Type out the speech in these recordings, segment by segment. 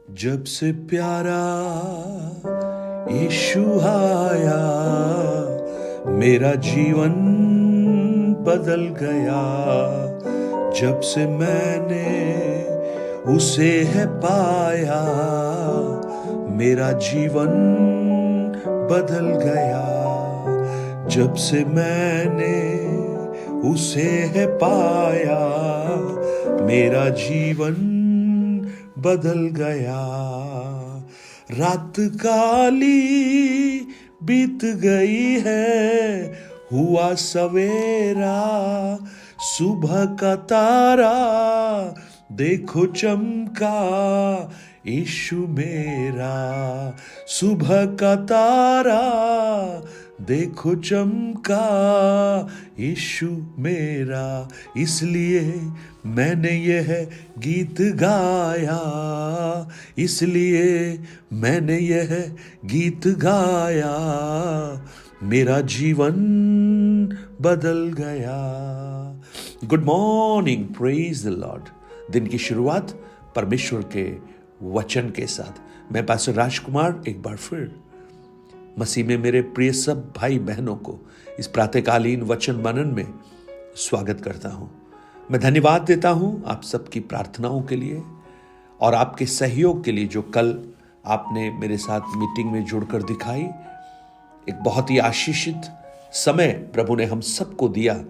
जब से प्यारा यीशु आया, मेरा जीवन बदल गया। जब से मैंने उसे है पाया, मेरा जीवन बदल गया। जब से मैंने उसे है पाया, मेरा जीवन बदल गया। रात काली बीत गई है, हुआ सवेरा, सुबह का तारा देखो चमका यीशु मेरा। सुबह का तारा देखो चमका यीशु मेरा। इसलिए मैंने यह गीत गाया, इसलिए मैंने यह गीत गाया, मेरा जीवन बदल गया। Good morning, praise the Lord. दिन की शुरुआत परमेश्वर के वचन के साथ। मैं पास्टर राजकुमार एक बार फिर मसीह में मेरे प्रिय सब भाई बहनों को इस प्रातःकालीन वचन मनन में स्वागत करता हूं। मैं धन्यवाद देता हूं आप सबकी प्रार्थनाओं के लिए और आपके सहयोग के लिए, जो कल आपने मेरे साथ मीटिंग में जुड़कर दिखाई। एक बहुत ही आशीषित समय प्रभु ने हम सबको दिया,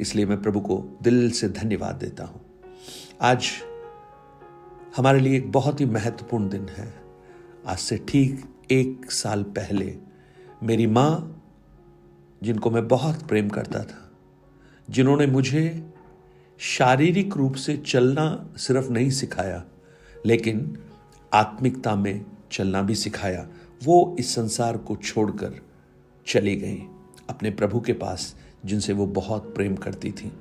इसलिए मैं प्रभु को दिल से धन्यवाद देता हूं। आज हमारे लिए एक बहुत ही महत्वपूर्ण दिन है। आज से ठीक 1 साल पहले मेरी माँ, जिनको मैं बहुत प्रेम करता था, जिन्होंने मुझे शारीरिक रूप से चलना सिर्फ नहीं सिखाया, लेकिन आत्मिकता में चलना भी सिखाया, वो इस संसार को छोड़कर चली गई अपने प्रभु के पास, जिनसे वो बहुत प्रेम करती थी।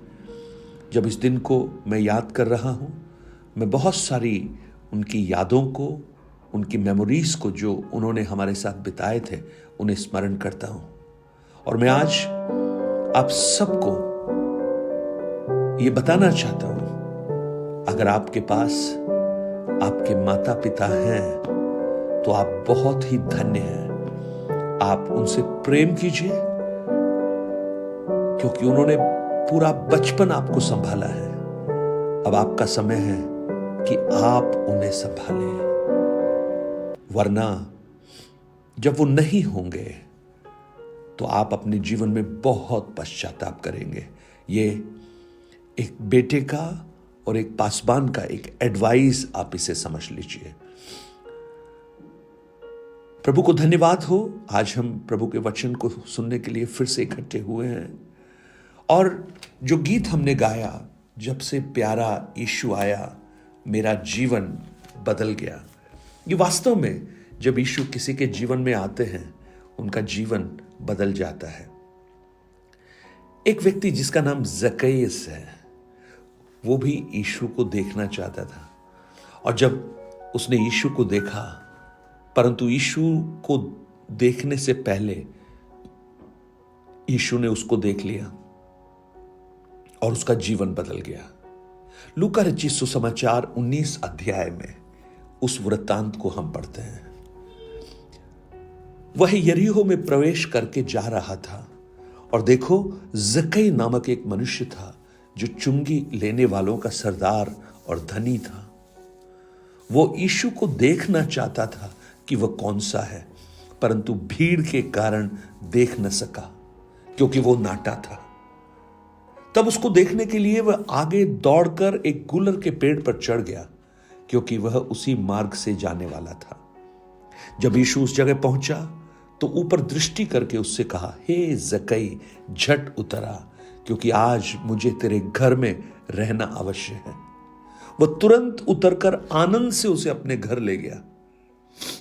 जब इस दिन को मैं याद कर रहा हूँ, मैं बहुत सारी उनकी यादों को, उनकी मेमोरीज को जो उन्होंने हमारे साथ बिताए थे, उन्हें स्मरण करता हूं। और मैं आज आप सबको ये बताना चाहता हूं, अगर आपके पास आपके माता पिता हैं तो आप बहुत ही धन्य हैं। आप उनसे प्रेम कीजिए, क्योंकि उन्होंने पूरा बचपन आपको संभाला है। अब आपका समय है कि आप उन्हें संभालें, वरना जब वो नहीं होंगे तो आप अपने जीवन में बहुत पश्चाताप करेंगे। ये एक बेटे का और एक पासबान का एक एडवाइस, आप इसे समझ लीजिए। प्रभु को धन्यवाद हो, आज हम प्रभु के वचन को सुनने के लिए फिर से इकट्ठे हुए हैं। और जो गीत हमने गाया, जब से प्यारा यीशु आया, मेरा जीवन बदल गया, ये वास्तव में जब यीशु किसी के जीवन में आते हैं, उनका जीवन बदल जाता है। एक व्यक्ति जिसका नाम जक्कैयस है, वो भी यीशु को देखना चाहता था। और जब उसने यीशु को देखा, परंतु यीशु को देखने से पहले यीशु ने उसको देख लिया और उसका जीवन बदल गया। लूका रचित सुसमाचार 19 अध्याय में उस वृत्तांत को हम पढ़ते हैं। वह यरीहो में प्रवेश करके जा रहा था, और देखो, जक्कई नामक एक मनुष्य था जो चुंगी लेने वालों का सरदार और धनी था। वो यीशु को देखना चाहता था कि वह कौन सा है, परंतु भीड़ के कारण देख न सका, क्योंकि वो नाटा था। तब उसको देखने के लिए वह आगे दौड़कर एक गुलर के पेड़ पर चढ़ गया, क्योंकि वह उसी मार्ग से जाने वाला था। जब यीशु उस जगह पहुंचा तो ऊपर दृष्टि करके उससे कहा, हे जक्कई, झट उतरा, क्योंकि आज मुझे तेरे घर में रहना अवश्य है। वह तुरंत उतरकर आनंद से उसे अपने घर ले गया।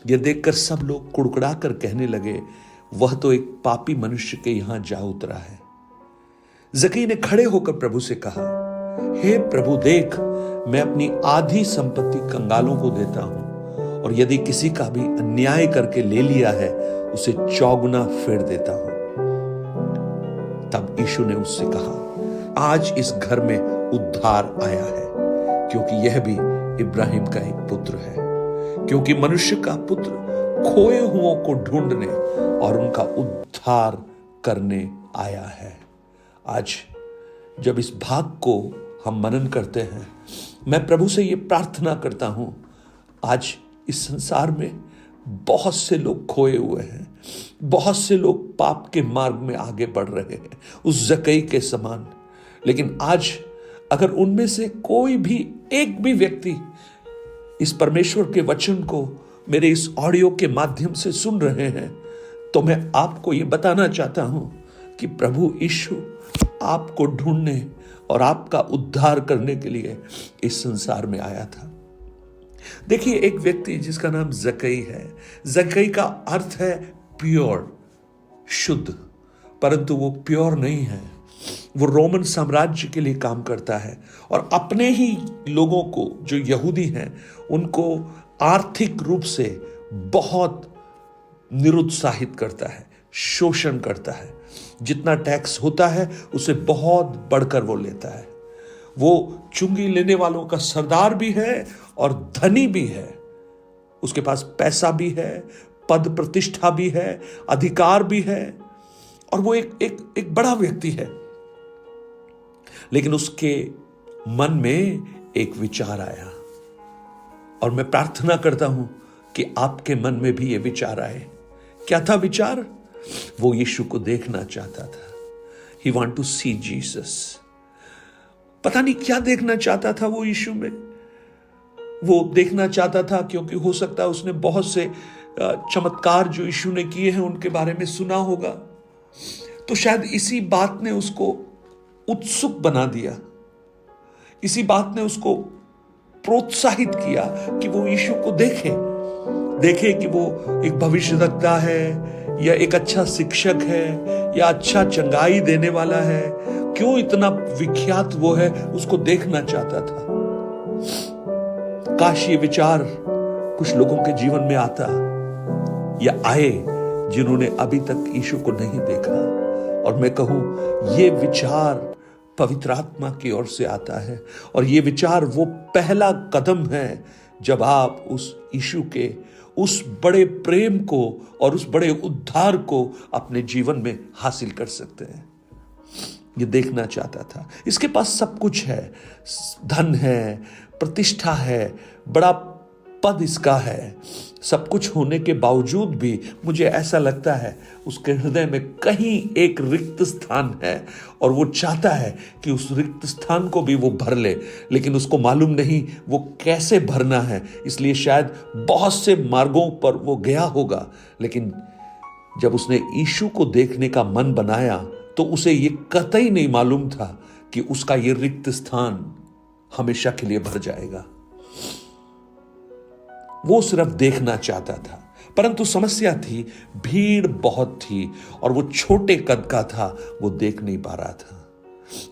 यह देखकर सब लोग कुड़कुड़ा कर कहने लगे, वह तो एक पापी मनुष्य के यहां जा उतरा है। जक्कई ने खड़े होकर प्रभु से कहा, हे प्रभु, देख, मैं अपनी आधी संपत्ति कंगालों को देता हूं, और यदि किसी का भी अन्याय करके ले लिया है, उसे 4 गुना फेर देता हूं। तब यीशु ने उससे कहा, आज इस घर में उद्धार आया है, क्योंकि यह भी इब्राहिम का एक पुत्र है, क्योंकि मनुष्य का पुत्र खोए हुओं को ढूंढने और उनका उद्धार करने आया है। आज जब इस भाग को हम मनन करते हैं, मैं प्रभु से यह प्रार्थना करता हूं, आज इस संसार में बहुत से लोग खोए हुए हैं, बहुत से लोग पाप के मार्ग में आगे बढ़ रहे हैं उस जक्कई के समान। लेकिन आज अगर उनमें से कोई भी एक भी व्यक्ति इस परमेश्वर के वचन को मेरे इस ऑडियो के माध्यम से सुन रहे हैं, तो मैं आपको यह बताना चाहता हूं कि प्रभु यीशु आपको ढूंढने और आपका उद्धार करने के लिए इस संसार में आया था। देखिए, एक व्यक्ति जिसका नाम जक्कई है, जक्कई का अर्थ है प्योर, शुद्ध, परंतु वो प्योर नहीं है। वो रोमन साम्राज्य के लिए काम करता है और अपने ही लोगों को, जो यहूदी हैं, उनको आर्थिक रूप से बहुत निरुत्साहित करता है, शोषण करता है। जितना टैक्स होता है उसे बहुत बढ़कर वो लेता है। वो चुंगी लेने वालों का सरदार भी है और धनी भी है। उसके पास पैसा भी है, पद प्रतिष्ठा भी है, अधिकार भी है, और वो एक बड़ा व्यक्ति है। लेकिन उसके मन में एक विचार आया, और मैं प्रार्थना करता हूं कि आपके मन में भी ये विचार आए। क्या था विचार? वो यीशु को देखना चाहता था। He want to see Jesus. पता नहीं क्या देखना चाहता था वो यीशु में। वो देखना चाहता था क्योंकि हो सकता है उसने बहुत से चमत्कार जो यीशु ने किए हैं उनके बारे में सुना होगा। तो शायद इसी बात ने उसको उत्सुक बना दिया, इसी बात ने उसको प्रोत्साहित किया कि वो यीशु को देखे कि वो एक भविष्यवक्ता है या एक अच्छा शिक्षक है या अच्छा चंगाई देने वाला है। क्यों इतना विख्यात वो है, उसको देखना चाहता था। काश ये विचार कुछ लोगों के जीवन में आता या आए जिन्होंने अभी तक यीशु को नहीं देखा। और मैं कहूं, ये विचार पवित्र आत्मा की ओर से आता है, और ये विचार वो पहला कदम है जब आप उस यीशु के उस बड़े प्रेम को और उस बड़े उद्धार को अपने जीवन में हासिल कर सकते हैं। ये देखना चाहता था। इसके पास सब कुछ है, धन है, प्रतिष्ठा है, बड़ा पद इसका है। सब कुछ होने के बावजूद भी मुझे ऐसा लगता है उसके हृदय में कहीं एक रिक्त स्थान है, और वो चाहता है कि उस रिक्त स्थान को भी वो भर ले, लेकिन उसको मालूम नहीं वो कैसे भरना है। इसलिए शायद बहुत से मार्गों पर वो गया होगा, लेकिन जब उसने यीशु को देखने का मन बनाया तो उसे ये कतई नहीं मालूम था कि उसका ये रिक्त स्थान हमेशा के लिए भर जाएगा। वो सिर्फ देखना चाहता था, परंतु समस्या थी, भीड़ बहुत थी और वो छोटे कद का था, वो देख नहीं पा रहा था।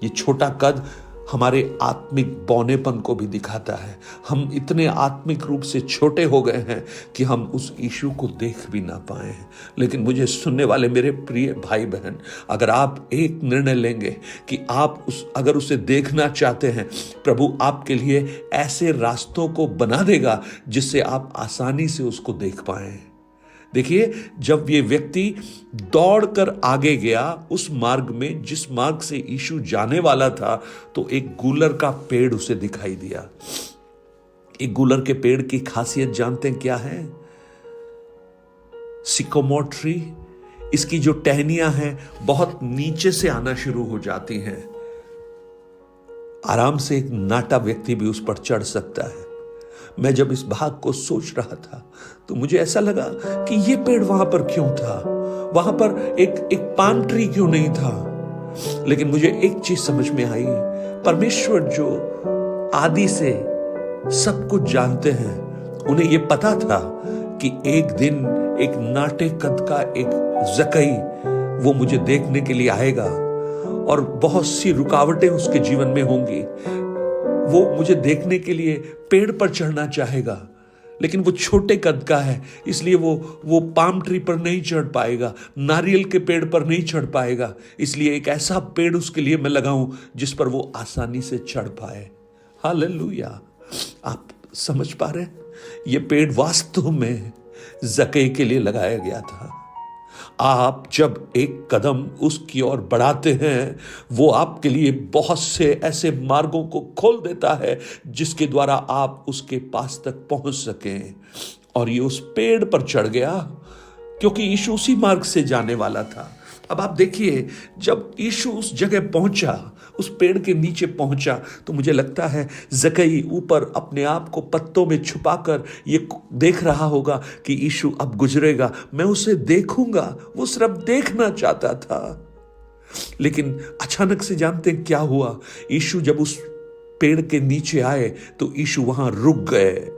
ये छोटा कद हमारे आत्मिक बौनेपन को भी दिखाता है। हम इतने आत्मिक रूप से छोटे हो गए हैं कि हम उस यीशु को देख भी ना पाए हैं। लेकिन मुझे सुनने वाले मेरे प्रिय भाई बहन, अगर आप एक निर्णय लेंगे कि आप अगर उसे देखना चाहते हैं, प्रभु आपके लिए ऐसे रास्तों को बना देगा जिससे आप आसानी से उसको देख पाए। देखिए, जब ये व्यक्ति दौड़कर आगे गया उस मार्ग में जिस मार्ग से यीशु जाने वाला था, तो एक गूलर का पेड़ उसे दिखाई दिया। एक गूलर के पेड़ की खासियत जानते हैं क्या है? सिकोमोर ट्री, इसकी जो टहनियां हैं बहुत नीचे से आना शुरू हो जाती हैं। आराम से एक नाटा व्यक्ति भी उस पर चढ़ सकता है। मैं जब इस भाग को सोच रहा था तो मुझे ऐसा लगा कि ये पेड़ वहां पर क्यों था, वहां पर एक पाम ट्री क्यों नहीं था। लेकिन मुझे एक चीज समझ में आई, परमेश्वर जो आदि से सब कुछ जानते हैं, उन्हें यह पता था कि एक दिन एक नाटे कद का एक जक्कई वो मुझे देखने के लिए आएगा और बहुत सी रुकावटें उसके जीवन में होंगी। वो मुझे देखने के लिए पेड़ पर चढ़ना चाहेगा, लेकिन वो छोटे कद का है, इसलिए वो पाम ट्री पर नहीं चढ़ पाएगा, नारियल के पेड़ पर नहीं चढ़ पाएगा। इसलिए एक ऐसा पेड़ उसके लिए मैं लगाऊं जिस पर वो आसानी से चढ़ पाए। हालेलुया! आप समझ पा रहे हैं? ये पेड़ वास्तव में जक्कई के लिए लगाया गया था। आप जब एक कदम उसकी ओर बढ़ाते हैं, वो आपके लिए बहुत से ऐसे मार्गों को खोल देता है जिसके द्वारा आप उसके पास तक पहुंच सकें। और ये उस पेड़ पर चढ़ गया क्योंकि यीशु उसी मार्ग से जाने वाला था। अब आप देखिए, जब यीशु उस जगह पहुंचा, उस पेड़ के नीचे पहुंचा, तो मुझे लगता है जक्कई ऊपर अपने आप को पत्तों में छुपाकर ये देख रहा होगा कि यीशु अब गुजरेगा, मैं उसे देखूंगा। वो सिर्फ देखना चाहता था। लेकिन अचानक से जानते हैं क्या हुआ? यीशु जब उस पेड़ के नीचे आए तो यीशु वहां रुक गए।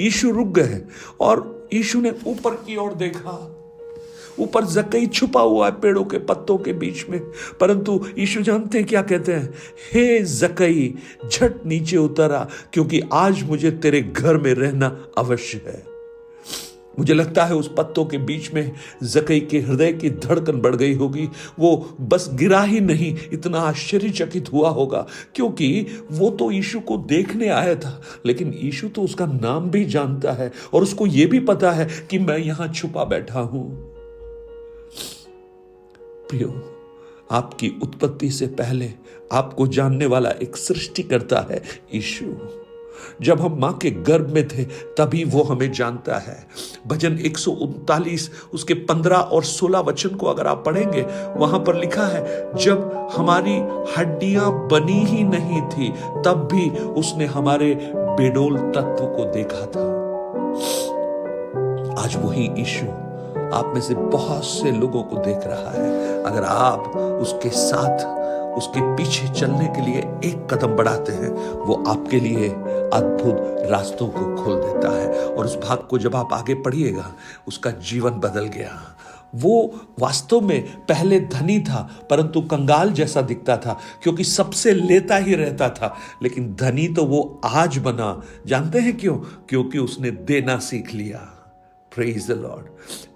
यीशु रुक गए और यीशु ने ऊपर की ओर देखा। ऊपर जक्कई छुपा हुआ है पेड़ों के पत्तों के बीच में, परंतु यीशु जानते हैं क्या कहते हैं? हे जक्कई, झट नीचे उतर आ, क्योंकि आज मुझे तेरे घर में रहना अवश्य है। मुझे लगता है उस पत्तों के बीच में जक्कई के हृदय की धड़कन बढ़ गई होगी। वो बस गिरा ही नहीं, इतना आश्चर्यचकित हुआ होगा, क्योंकि वो तो यीशु को देखने आया था, लेकिन यीशु तो उसका नाम भी जानता है और उसको ये भी पता है कि मैं यहां छुपा बैठा हूं। प्रियो, आपकी उत्पत्ति से पहले आपको जानने वाला एक सृष्टिकर्ता है यीशु। जब हम मां के गर्भ में थे तभी वो हमें जानता है। भजन 139 उसके 15 और 16 वचन को अगर आप पढ़ेंगे, वहां पर लिखा है, जब हमारी हड्डियां बनी ही नहीं थी तब भी उसने हमारे बेडोल तत्व को देखा था। आज वही यीशु आप में से बहुत से लोगों को देख रहा है। अगर आप उसके साथ, उसके पीछे चलने के लिए एक कदम बढ़ाते हैं, वो आपके लिए अद्भुत रास्तों को खोल देता है। और उस भाग को जब आप आगे पढ़िएगा, उसका जीवन बदल गया। वो वास्तव में पहले धनी था, परंतु कंगाल जैसा दिखता था, क्योंकि सबसे लेता ही रहता था। लेकिन धनी तो वो आज बना। जानते हैं क्यों? क्योंकि उसने देना सीख लिया। Praise the Lord.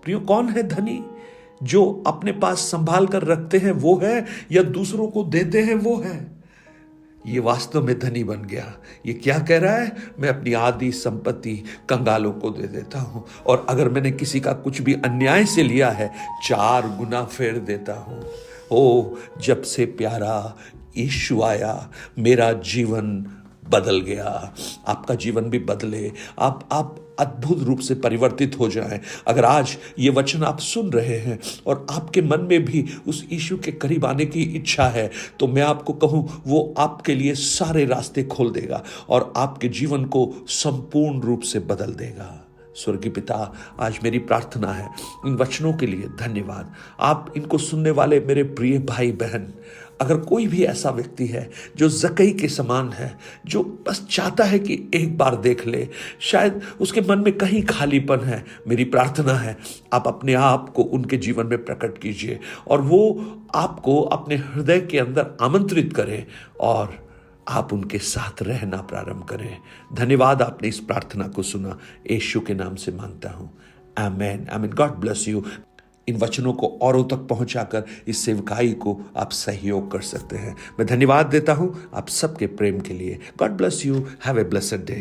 प्रियो, कौन है धनी? जो अपने पास संभाल कर रखते हैं वो है, या दूसरों को देते हैं वो है? ये वास्तव में धनी बन गया। ये क्या कह रहा है? मैं अपनी आधी संपत्ति कंगालों को दे देता हूं, और अगर मैंने किसी का कुछ भी अन्याय से लिया है, 4 गुना फेर देता हूं। ओ, जब से प्यारा यीशु आया, मेरा जीवन बदल गया। आपका जीवन भी बदले, आप अद्भुत रूप से परिवर्तित हो जाएं। अगर आज ये वचन आप सुन रहे हैं और आपके मन में भी उस यीशु के करीब आने की इच्छा है, तो मैं आपको कहूं, वो आपके लिए सारे रास्ते खोल देगा और आपके जीवन को संपूर्ण रूप से बदल देगा। स्वर्गीय पिता, आज मेरी प्रार्थना है, इन वचनों के लिए धन्यवाद। आप इनको सुनने वाले मेरे प्रिय भाई बहन, अगर कोई भी ऐसा व्यक्ति है जो जक्कई के समान है, जो बस चाहता है कि एक बार देख ले, शायद उसके मन में कहीं खालीपन है, मेरी प्रार्थना है आप अपने आप को उनके जीवन में प्रकट कीजिए और वो आपको अपने हृदय के अंदर आमंत्रित करें और आप उनके साथ रहना प्रारंभ करें। धन्यवाद, आपने इस प्रार्थना को सुना। यीशु के नाम से मांगता हूं, amen, amen. God bless you. इन वचनों को औरों तक पहुंचाकर इस सेवकाई को आप सहयोग कर सकते हैं। मैं धन्यवाद देता हूं आप सबके प्रेम के लिए। God bless you. Have a blessed day.